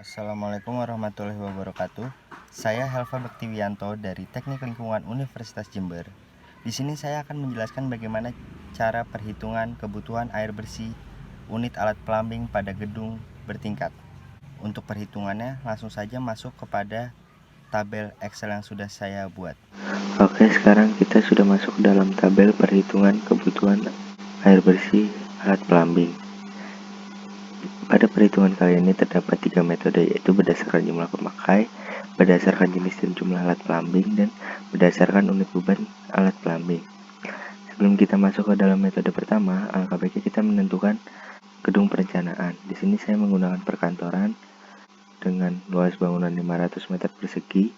Assalamualaikum warahmatullahi wabarakatuh. Saya Helva Bektiwianto dari Teknik Lingkungan Universitas Jember. Di sini saya akan menjelaskan bagaimana cara perhitungan kebutuhan air bersih unit alat plumbing pada gedung bertingkat. Untuk perhitungannya, langsung saja masuk kepada tabel Excel yang sudah saya buat. Oke, sekarang kita sudah masuk dalam tabel perhitungan kebutuhan air bersih alat plumbing. Pada perhitungan kali ini terdapat 3 metode, yaitu berdasarkan jumlah pemakai, berdasarkan jenis dan jumlah alat plumbing, dan berdasarkan unit beban alat plumbing. Sebelum kita masuk ke dalam metode pertama, alangkah baiknya kita menentukan gedung perencanaan. Di sini saya menggunakan perkantoran dengan luas bangunan 500 meter persegi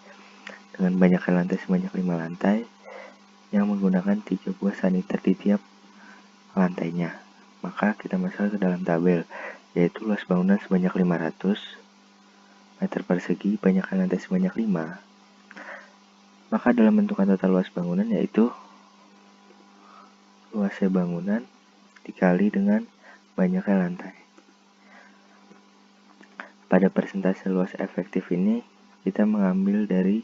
dengan banyakkan lantai sebanyak 5 lantai yang menggunakan 3 buah saniter di tiap lantainya. Maka kita masuk ke dalam tabel, yaitu luas bangunan sebanyak 500 meter persegi, banyakkan lantai sebanyak 5. Maka dalam menentukan total luas bangunan yaitu luasnya bangunan dikali dengan banyaknya lantai. Pada persentase luas efektif ini kita mengambil dari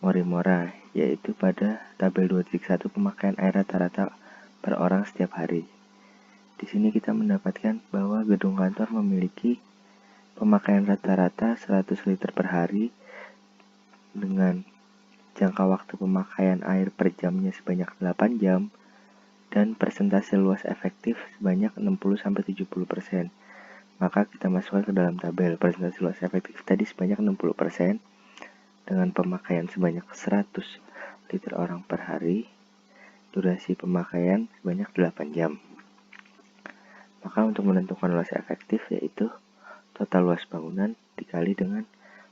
Morimora, yaitu pada tabel 2.1 pemakaian air rata-rata per orang setiap hari. Di sini kita mendapatkan bahwa gedung kantor memiliki pemakaian rata-rata 100 liter per hari dengan jangka waktu pemakaian air per jamnya sebanyak 8 jam dan persentase luas efektif sebanyak 60-70%. Maka kita masukkan ke dalam tabel persentase luas efektif tadi sebanyak 60% dengan pemakaian sebanyak 100 liter orang per hari, durasi pemakaian sebanyak 8 jam. Maka untuk menentukan luas efektif yaitu total luas bangunan dikali dengan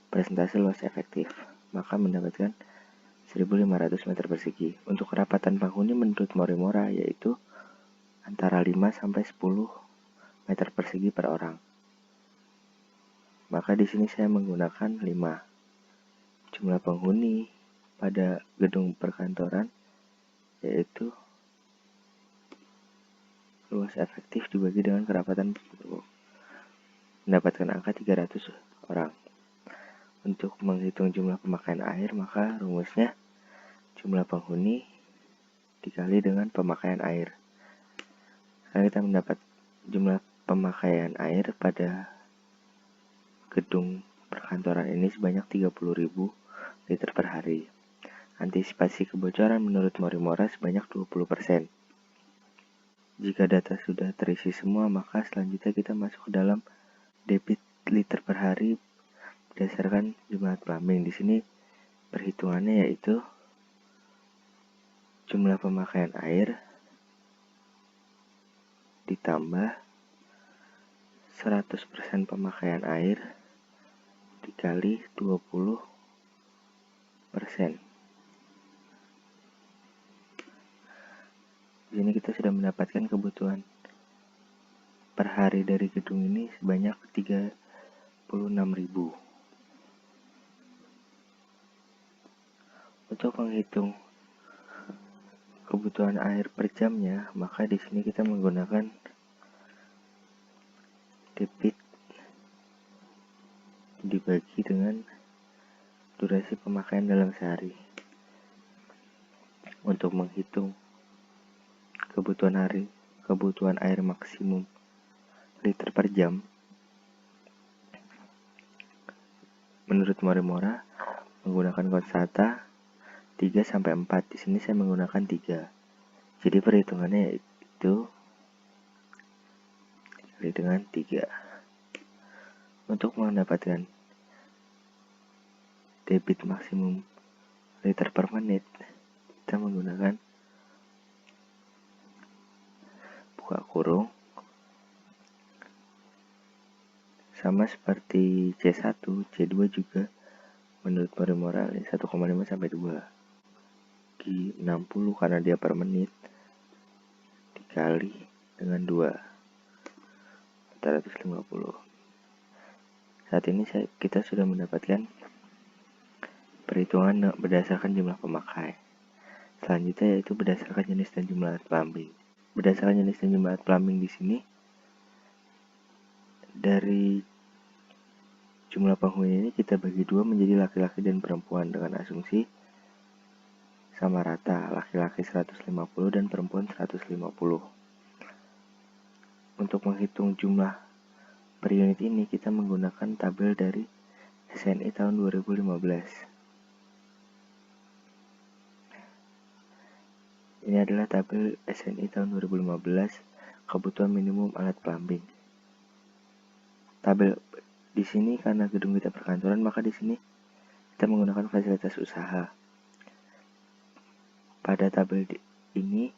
persentase luas efektif, maka mendapatkan 1.500 meter persegi. Untuk kerapatan penghuni menurut Morimora yaitu antara 5 sampai 10 meter persegi per orang. Maka di sini saya menggunakan 5. Jumlah penghuni pada gedung perkantoran yaitu luas efektif dibagi dengan kerapatan mendapatkan angka 300 orang. Untuk menghitung jumlah pemakaian air, maka rumusnya jumlah penghuni dikali dengan pemakaian air. Sekarang kita mendapat jumlah pemakaian air pada gedung perkantoran ini sebanyak 30.000 liter per hari. Antisipasi kebocoran menurut Morimora sebanyak 20%. Jika data sudah terisi semua, maka selanjutnya kita masuk ke dalam debit liter per hari berdasarkan jumlah plumbing. Di sini perhitungannya yaitu jumlah pemakaian air ditambah 100% pemakaian air dikali 20%. Di sini kita sudah mendapatkan kebutuhan per hari dari gedung ini sebanyak 36.000. Untuk menghitung kebutuhan air per jamnya, maka di sini kita menggunakan debit dibagi dengan durasi pemakaian dalam sehari. Untuk menghitung kebutuhan air maksimum liter per jam, menurut Morimora menggunakan konstanta 3 sampai 4. Di sini saya menggunakan 3. Jadi perhitungannya yaitu dikali dengan 3. Untuk mendapatkan debit maksimum liter per menit, kita menggunakan buka kurung sama seperti C1, C2 juga menurut Morimora 1,5 sampai 2 di 60 karena dia per menit dikali dengan 2 450. Saat ini kita sudah mendapatkan perhitungan berdasarkan jumlah pemakai. Selanjutnya yaitu berdasarkan jenis dan jumlah alat plumbing. Berdasarkan jenis dan jumlah alat plumbing di sini dari Jumlah penghuni ini kita bagi dua menjadi laki-laki dan perempuan dengan asumsi sama rata, laki-laki 150 dan perempuan 150. Untuk menghitung jumlah per unit ini kita menggunakan tabel dari SNI tahun 2015. Ini adalah tabel SNI tahun 2015, kebutuhan minimum alat plumbing. Tabel di sini karena gedung kita perkantoran, maka di sini kita menggunakan fasilitas usaha. Pada tabel ini,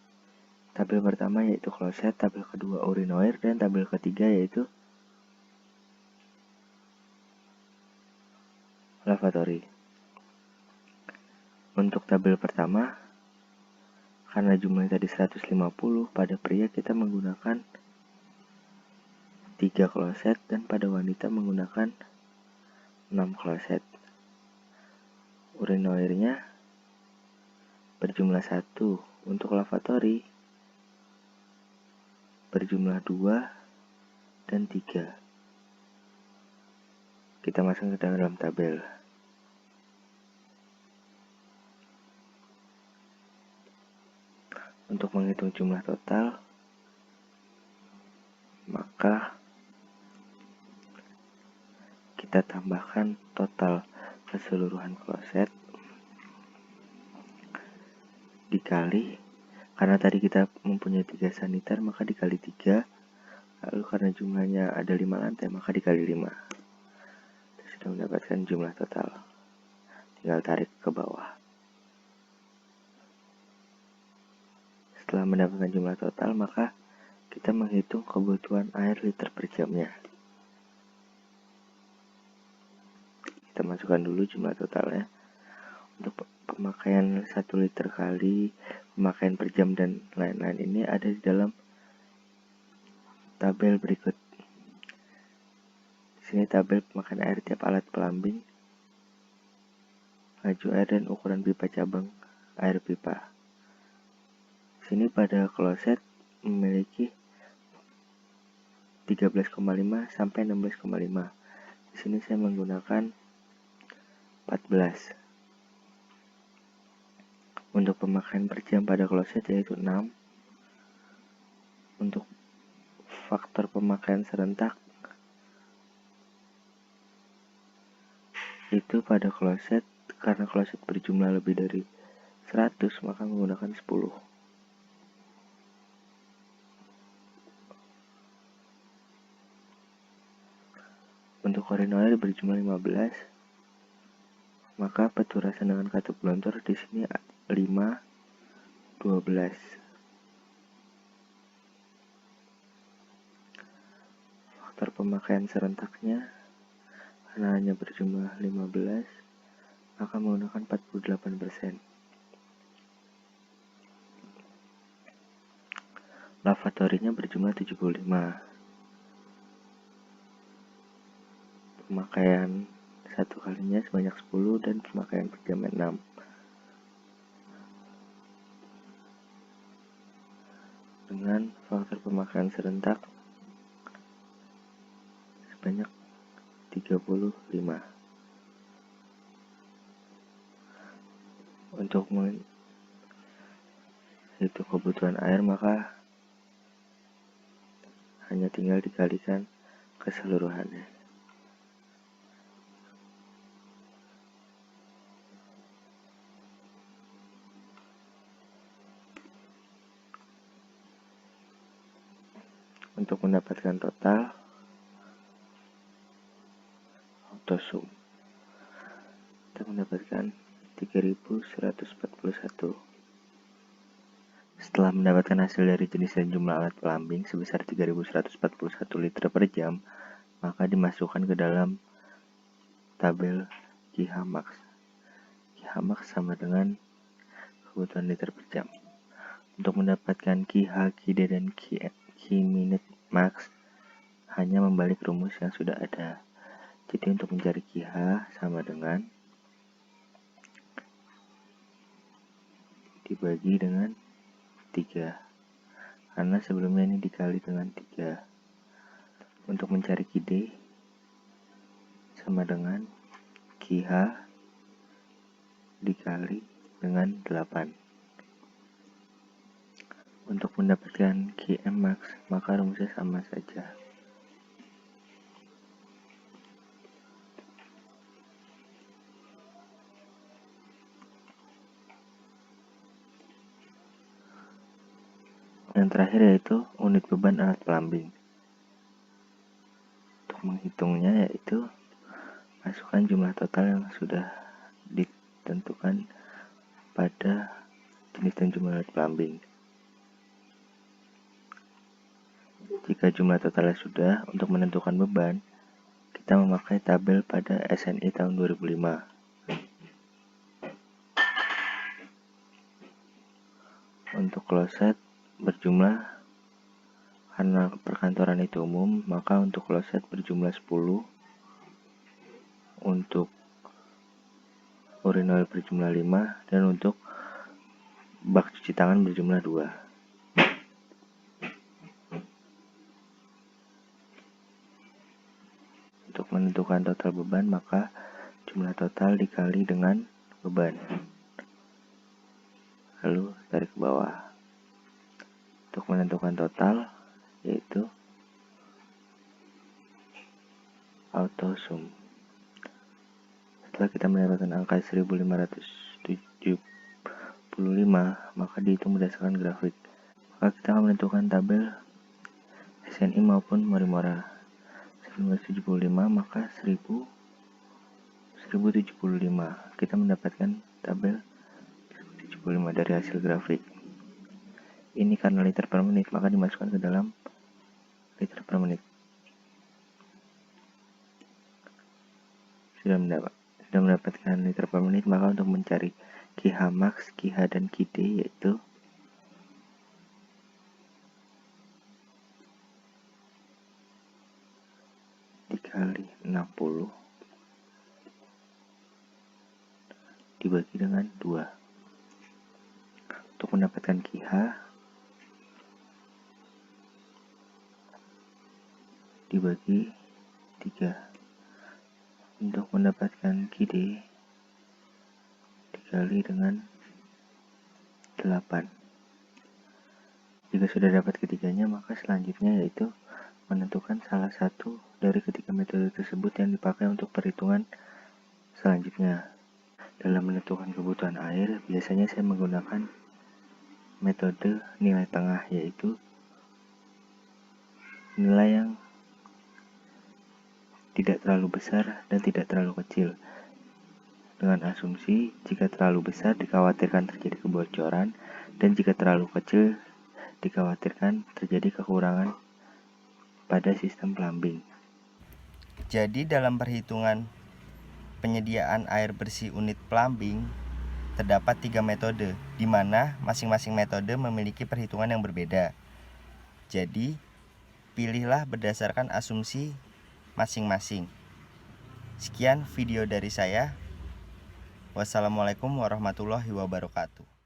tabel pertama yaitu kloset, tabel kedua urinoir, dan tabel ketiga yaitu lavatory. Untuk tabel pertama, karena jumlahnya tadi 150, pada pria kita menggunakan 3 kloset dan pada wanita menggunakan 6 kloset. Urinoirnya berjumlah 1, untuk lavatory berjumlah 2 dan 3. Kita masuk ke dalam tabel. Untuk menghitung jumlah total, maka kita tambahkan total keseluruhan kloset dikali, karena tadi kita mempunyai 3 saniter, maka dikali 3. Lalu karena jumlahnya ada 5 lantai, maka dikali 5. Kita sudah mendapatkan jumlah total. Tinggal tarik ke bawah. Setelah mendapatkan jumlah total, maka kita menghitung kebutuhan air liter per jamnya. Kita masukkan dulu jumlah totalnya. Untuk pemakaian 1 liter kali, pemakaian per jam, dan lain-lain ini ada di dalam tabel berikut. Di sini tabel pemakaian air tiap alat plumbing, laju air, dan ukuran pipa cabang air pipa. Di sini pada kloset memiliki 13,5 sampai 16,5. Di sini saya menggunakan 14. Untuk pemakaian per jam pada kloset yaitu 6. Untuk faktor pemakaian serentak itu pada kloset, karena kloset berjumlah lebih dari 100, maka menggunakan 10. Untuk urinoir berjumlah 15, maka peturasan dengan katup gelontor di sini 5, 12. Faktor pemakaian serentaknya karena hanya berjumlah 15, maka menggunakan 48%. Lavatorinya berjumlah 75. Pemakaian satu kalinya sebanyak 10 dan pemakaian per jam 6. Dengan faktor pemakaian serentak sebanyak 35. Untuk menghitung kebutuhan air, maka hanya tinggal dikalikan keseluruhannya. Untuk mendapatkan total autosum, kita mendapatkan 3141. Setelah mendapatkan hasil dari jenis dan jumlah alat plumbing sebesar 3141 liter per jam, maka dimasukkan ke dalam tabel QH-Max. QH-Max sama dengan kebutuhan liter per jam. Untuk mendapatkan QH, QD, dan Q-minute max hanya membalik rumus yang sudah ada. Jadi untuk mencari QH sama dengan dibagi dengan 3, karena sebelumnya ini dikali dengan 3. Untuk mencari QD sama dengan QH dikali dengan 8. Untuk mendapatkan QM max, maka rumusnya sama saja. Yang terakhir yaitu unit beban alat plumbing. Untuk menghitungnya yaitu masukkan jumlah total yang sudah ditentukan pada jenis dan jumlah alat plumbing. Jika jumlah totalnya sudah, untuk menentukan beban, kita memakai tabel pada SNI tahun 2005. Untuk kloset berjumlah, karena perkantoran itu umum, maka untuk kloset berjumlah 10, untuk urinal berjumlah 5, dan untuk bak cuci tangan berjumlah 2. Untuk menentukan total beban, maka jumlah total dikali dengan beban. Lalu tarik ke bawah. Untuk menentukan total, yaitu auto sum. Setelah kita mendapatkan angka 1575, maka dihitung berdasarkan grafik. Maka kita akan menentukan tabel SNI maupun Morimora. 1975 maka 1075. Kita mendapatkan tabel 1075 dari hasil grafik. Ini karena liter per menit, maka dimasukkan ke dalam liter per menit. Sudah mendapatkan liter per menit, maka untuk mencari QH max, QH dan QD yaitu dikali 60 dibagi dengan 2. Untuk mendapatkan QH dibagi 3. Untuk mendapatkan QD dikali dengan 8. Jika sudah dapat ketiganya, maka selanjutnya yaitu menentukan salah satu dari ketiga metode tersebut yang dipakai untuk perhitungan selanjutnya. Dalam menentukan kebutuhan air, biasanya saya menggunakan metode nilai tengah, yaitu nilai yang tidak terlalu besar dan tidak terlalu kecil. Dengan asumsi, jika terlalu besar dikhawatirkan terjadi kebocoran, dan jika terlalu kecil dikhawatirkan terjadi kekurangan pada sistem plumbing. Jadi dalam perhitungan penyediaan air bersih unit plumbing terdapat 3 metode, di mana masing-masing metode memiliki perhitungan yang berbeda. Jadi, pilihlah berdasarkan asumsi masing-masing. Sekian video dari saya. Wassalamualaikum warahmatullahi wabarakatuh.